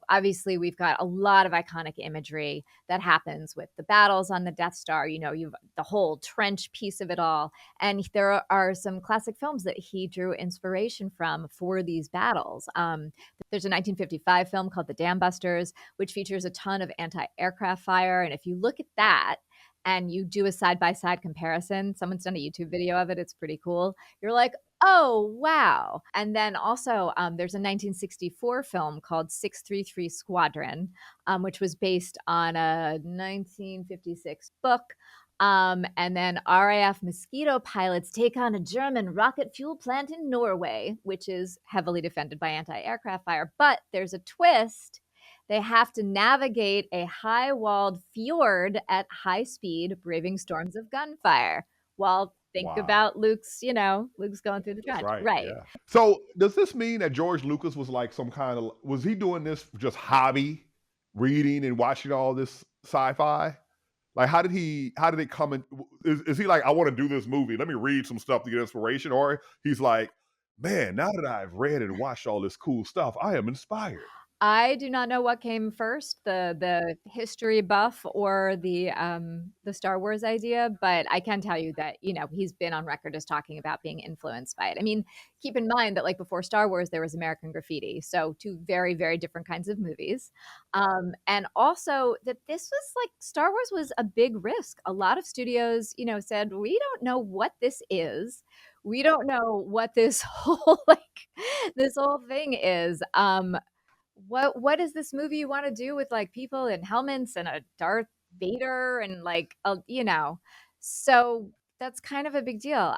obviously we've got a lot of iconic imagery that happens with the battles on the Death Star. You've the whole trench piece of it all. And there are some classic films that he drew inspiration from for these battles. There's a 1955 film called The Dam Busters, which features a ton of anti-aircraft fire. And if you look at that and you do a side-by-side comparison, someone's done a YouTube video of it. It's pretty cool. You're like, oh, wow. And then also there's a 1964 film called 633 Squadron, which was based on a 1956 book. And then RAF Mosquito pilots take on a German rocket fuel plant in Norway, which is heavily defended by anti-aircraft fire. But there's a twist. They have to navigate a high-walled fjord at high speed, braving storms of gunfire. While think Wow. about Luke's going through the That's trench. right. Right. Yeah. So does this mean that George Lucas was like was he doing this for just hobby, reading and watching all this sci-fi? Like, how did it come in? Is he like, I want to do this movie? Let me read some stuff to get inspiration. Or he's like, man, now that I've read and watched all this cool stuff, I am inspired. I do not know what came first, the history buff or the Star Wars idea, but I can tell you that, he's been on record as talking about being influenced by it. I mean, keep in mind that like before Star Wars, there was American Graffiti. So two very, very different kinds of movies. And also that this was like Star Wars was a big risk. A lot of studios, said, we don't know what this is. We don't know what this whole thing is. What is this movie you want to do with like people in helmets and a Darth Vader and like so that's kind of a big deal.